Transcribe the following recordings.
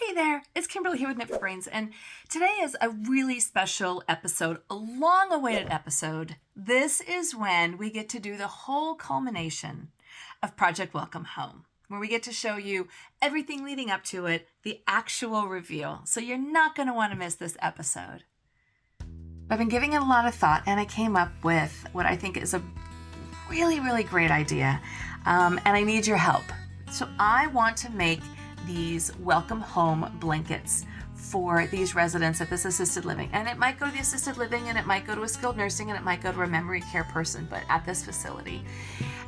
Hey there, it's Kimberly here with Knit for Brains, and today is a really special episode, a long-awaited episode. This is when we get to do the whole culmination of Project Welcome Home, where we get to show you everything leading up to it, the actual reveal. So you're not going to want to miss this episode. I've been giving it a lot of thought, and I came up with what I think is a really great idea, and I need your help. So I want to make these welcome home blankets for these residents at this assisted living. And it might go to the assisted living, and it might go to a skilled nursing, and it might go to a memory care person, but at this facility.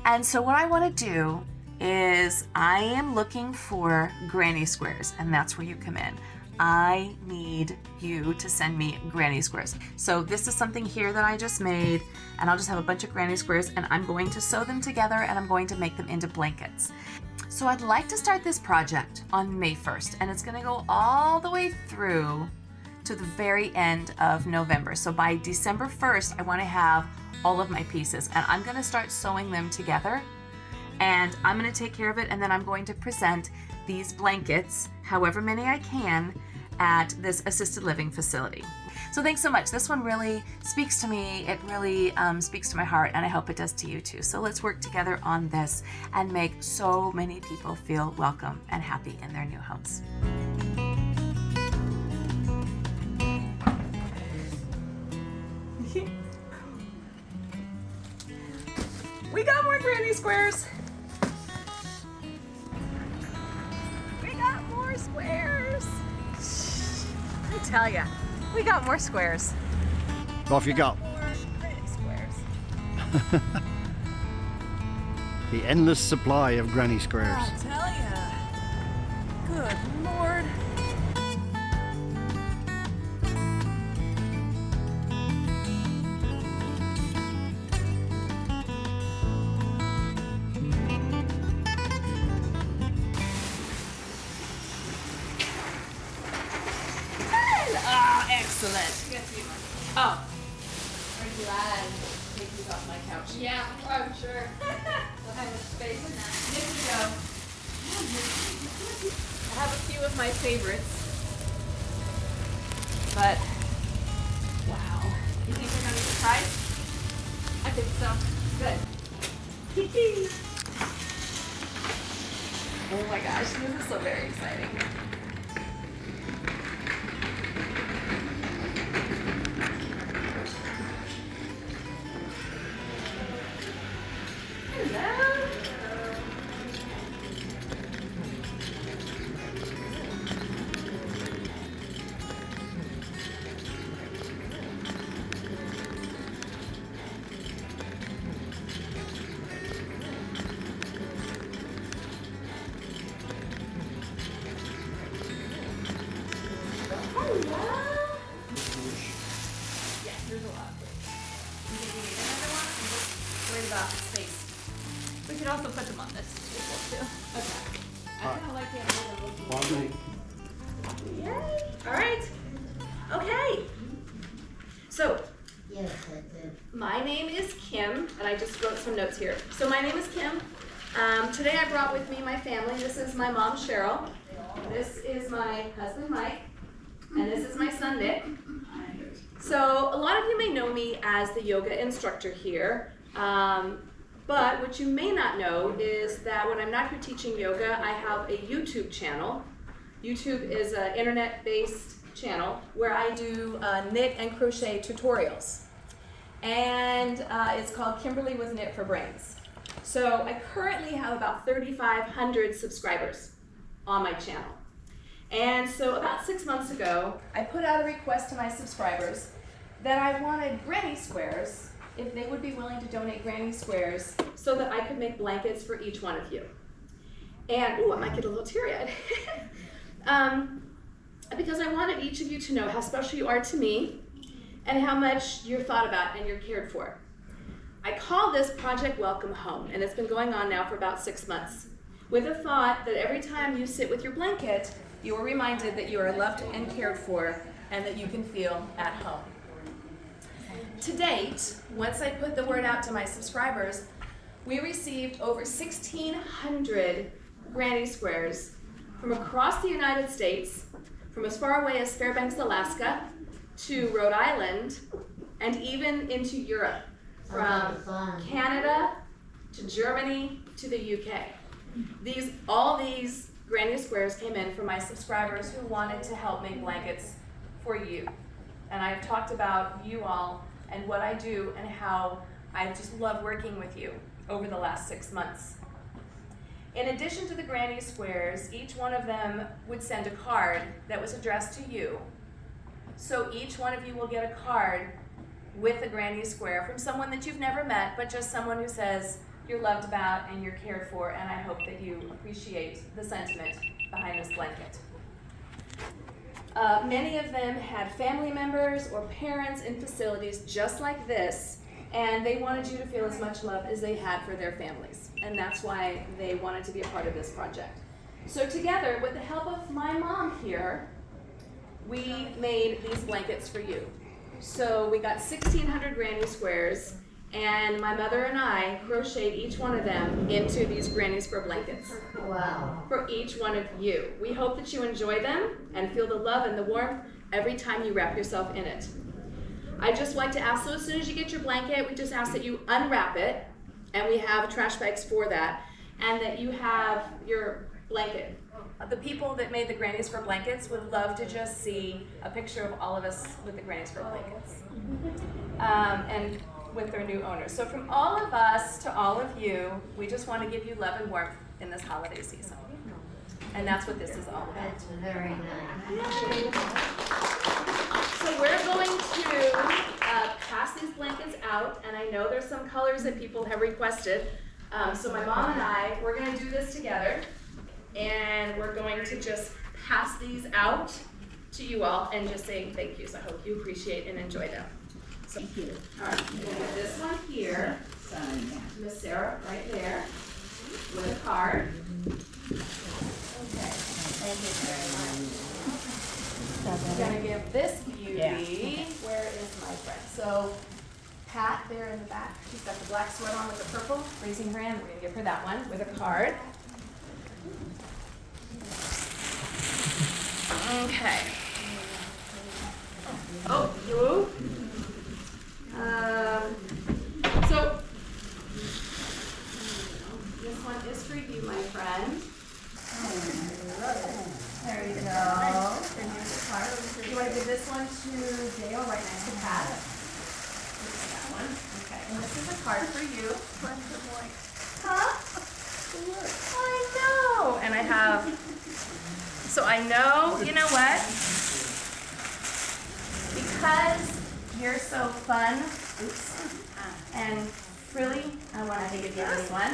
And so what I want to do is I am looking for granny squares, and that's where you come in. I need you to send me granny squares. So this is something here that I just made, and I'll just have a bunch of granny squares, and I'm going to sew them together, and I'm going to make them into blankets. So I'd like to start this project on May 1st, and it's going to go all the way through to the very end of November. So by December 1st, I want to have all of my pieces, and I'm going to start sewing them together, and I'm going to take care of it, and then I'm going to present these blankets, however many I can, at this assisted living facility. So thanks so much. This one really speaks to me. It really speaks to my heart, and I hope it does to you too. So let's work together on this and make so many people feel welcome and happy in their new homes. We got more granny squares. We got more squares. I tell ya. We got more squares. Off you go. More granny squares. The endless supply of granny squares. I tell ya. Good Lord. Excellent. Oh. I'm glad take these off my couch. Yeah, I'm sure. We'll have a space in that. Here we go. I have a few of my favorites. But, wow. You think they're going to be surprised? I think so. Good. Oh my gosh, this is so very exciting. We could also put them on this table too. Okay. I kind of like the idea of looking. Yay! All right. Okay. So, Yes, that's it. my name is Kim, and I just wrote some notes here. So my name is Kim. Today I brought with me my family. This is my mom, Cheryl. This is my husband, Mike. And this is my son, Nick. So a lot of you may know me as the yoga instructor here. But what you may not know is that when I'm not here teaching yoga, I have a YouTube channel. YouTube is an internet-based channel where I do knit and crochet tutorials. And it's called Kimberly with Knit for Brains. So I currently have about 3,500 subscribers on my channel. And so about 6 months ago, I put out a request to my subscribers that I wanted granny squares, if they would be willing to donate granny squares, so that I could make blankets for each one of you. And, ooh, I might get a little teary-eyed. Because I wanted each of you to know how special you are to me and how much you're thought about and you're cared for. I call this Project Welcome Home, and it's been going on now for about 6 months, with a thought that every time you sit with your blanket, you are reminded that you are loved and cared for and that you can feel at home. To date, once I put the word out to my subscribers, we received over 1,600 granny squares from across the United States, from as far away as Fairbanks, Alaska, to Rhode Island, and even into Europe, from Canada to Germany to the UK. All these Granny Squares came in from my subscribers who wanted to help make blankets for you. And I've talked about you all and what I do and how I just love working with you over the last 6 months. In addition to the Granny Squares, each one of them would send a card that was addressed to you. So each one of you will get a card with a Granny Square from someone that you've never met, but just someone who says you're loved about and you're cared for, and I hope that you appreciate the sentiment behind this blanket. Many of them had family members or parents in facilities just like this, and they wanted you to feel as much love as they had for their families. And that's why they wanted to be a part of this project. So together, with the help of my mom here, we made these blankets for you. So we got 1,600 Granny Squares, and my mother and I crocheted each one of them into these Granny Square blankets. Wow. For each one of you. We hope that you enjoy them and feel the love and the warmth every time you wrap yourself in it. I'd just like to ask, so as soon as you get your blanket, we just ask that you unwrap it, and we have trash bags for that, and that you have your blanket. The people that made the Granny Square blankets would love to just see a picture of all of us with the Granny Square blankets. And with their new owners. So from all of us to all of you, we just want to give you love and warmth in this holiday season. And that's what this is all about. That's very nice. So we're going to pass these blankets out, and I know there's some colors that people have requested. So my mom and I, we're going to do this together, and we're going to just pass these out to you all and just say thank you. So I hope you appreciate and enjoy them. So, Thank you. all right, we're going to get this one here, Miss Sarah, right there, with a card. Okay. Thank you very much. I'm going to give this beauty, where is my friend? So, Pat there in the back, she's got the black sweater on with the purple, raising her hand, we're going to give her that one with a card. Okay. Oh, you. So, this one is for you, my friend. There you go. And here's the card. You want to give this one to Dale right next to Pat? Here's that one. Okay. And this is a card for you. Huh? I know. And I have, so I know, you know what? Because you're so fun, and frilly, I want to give you this one.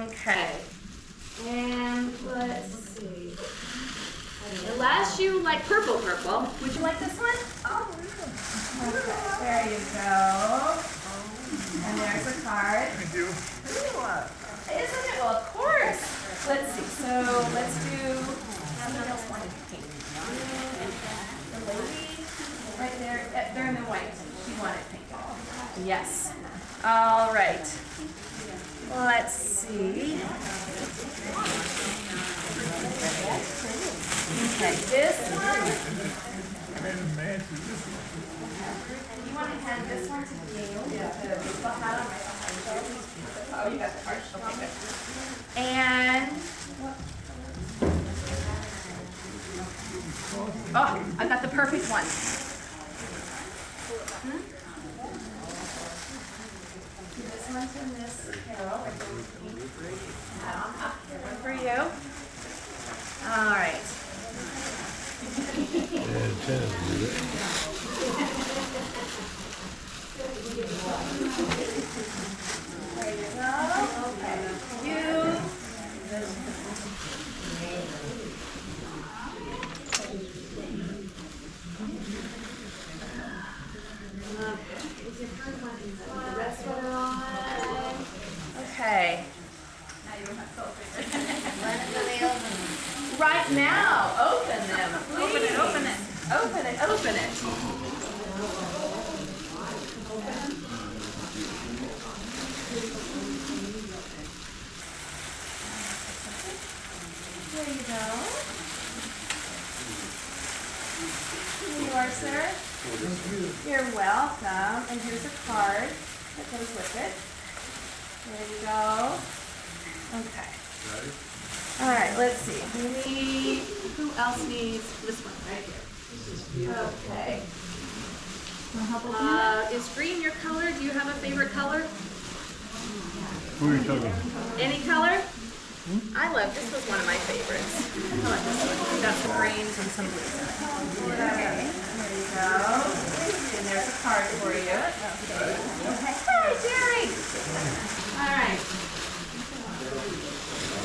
Okay. And let's see. Unless you like purple, would you like this one? Okay, there you go. And there's a card. Thank you. Isn't it? Well, of course. Let's see. So let's do. Someone else wanted pink. The lady right there. They're in the white. She wanted pink. Yes. All right. Let's see. Okay, this one. You want to hand this one to Gail? Yeah. The baseball hat on right behind you. Oh, you got the card. Okay, good. And oh, I got the perfect one. This one's from Miss Carol. One for you. All right. There you go. Okay. You. The rest of it on. Okay. Now you don't have to open it. Right now, open them. Please. Open it. Open it. Open it. There you go. Here you are, sir. You're welcome. And here's a card that goes with it. There you go. Okay. All right, let's see. Who else needs this one right here? Okay. Is green your color? Do you have a favorite color? Who are you talking? Any color? I love, this was one of my favorites. I love this one. Got some greens and some blues in it. Okay, there you go. And there's a card for you. Okay. Hi, Jerry! All right.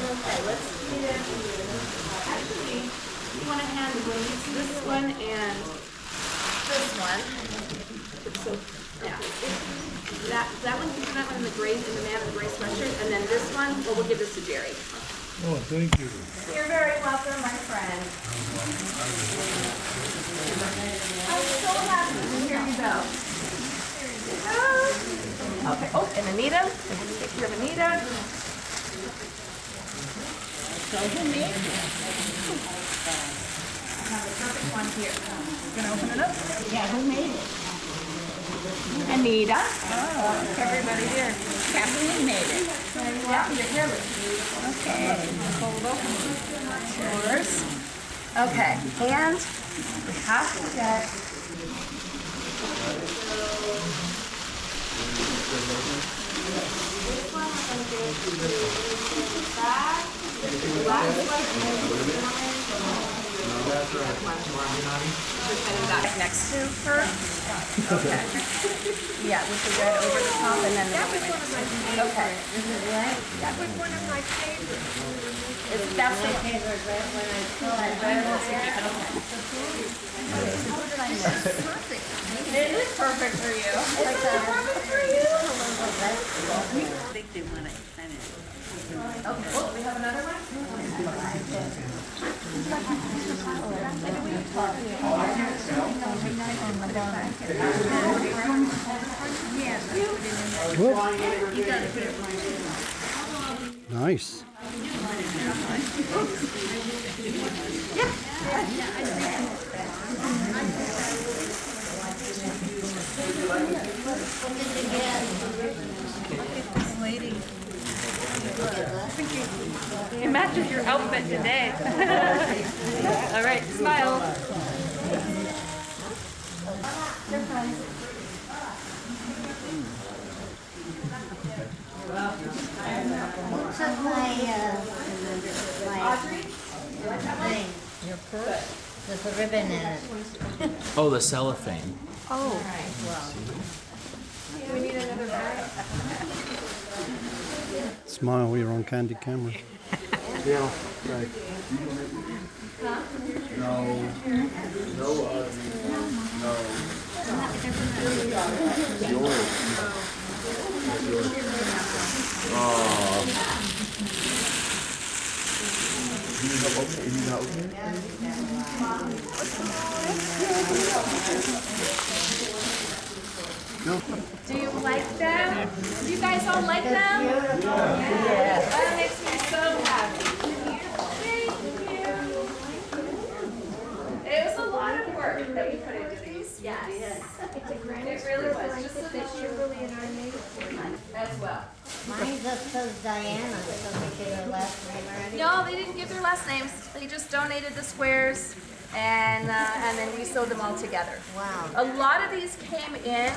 Okay, let's get actually, you want to hand this one and this one. So, yeah. That one, you can do that one in the gray, in the man in the gray sweatshirt, and then this one, well, we'll give this to Jerry. Oh, thank you. You're very welcome, my friend. I'm so happy. Here you go. Here you go. Okay. Oh, and Anita. Take care of Anita. So who made it? I have the perfect one here. You gonna open it up? Yeah, who made it? Anita. Oh, everybody here. Kathleen made it. Yeah, you're here. Okay. Hold open. Yours. Okay, and we have to get. This one we're going to give to the back. The last one. Next to her. Okay. Yeah, with the red over the top and then the other one. Okay. That was one of my favorites. That's the favorite red when I saw it. Red was It is perfect for you. Is it perfect for you? I think they want to kind of. Okay. Oh, we have another one? Nice. It matches your outfit today. All right, smile. Who took my thing? Your purse? There's a ribbon in it. Oh, the cellophane. Do we need another bag? Smile, you're on candid camera. Yeah, right. Do you like them? Do you guys all like them? Yes. That makes me so happy. It was a lot of work that we put into these. Yes. It really was. Just so that Kimberly and I made it for you as well. Mine just says Diana, so they get her last name already. No, they didn't give their last names. They just donated the squares, and then we sewed them all together. Wow. A lot of these came in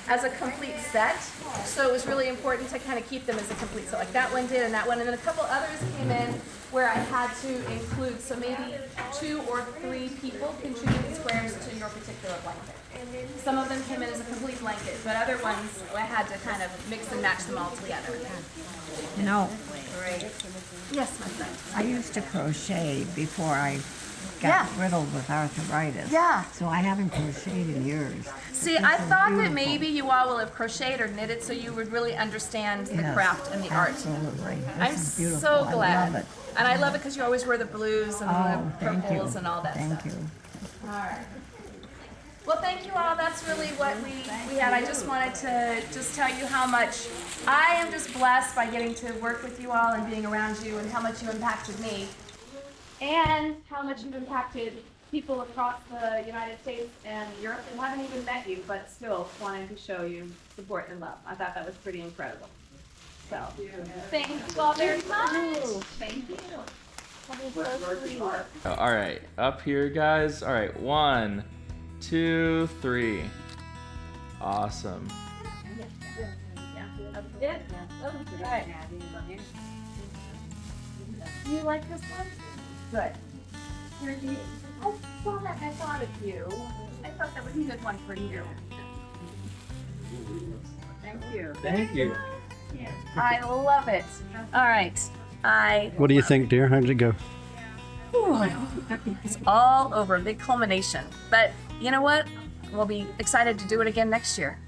as a complete set, so it was really important to kind of keep them as a complete set. Like that one did, and that one, and then a couple others came in where I had to include, so maybe 2 or 3 people contributed squares to your particular blanket. Some of them came in as a complete blanket, but other ones I had to kind of mix and match them all together. You know, Yes, my friend. I used to crochet before I got riddled with arthritis. Yeah. So I haven't crocheted in years. See, I thought that maybe you all will have crocheted or knitted so you would really understand the Yes, craft and the art. Absolutely. This I'm is beautiful. so glad. I love it. And I love it because you always wear the blues and Oh, the thank you. purples and all that Thank stuff. you. All right. Well, thank you all. That's really what we had. I just wanted to just tell you how much I am just blessed by getting to work with you all and being around you and how much you impacted me. and how much you've impacted people across the United States and Europe who haven't even met you, but still wanting to show you support and love. I thought that was pretty incredible. So, thank you all very much. Thank you. All right, up here, guys. All right, 1, 2, 3. Awesome. Yeah. Right. You like this one? Good. I saw that. I thought of you. I thought that was a good one for you. Thank you. Thank you. I love it. All right. What do you think, dear? How did it go? It's all over. Big culmination. But you know what? We'll be excited to do it again next year.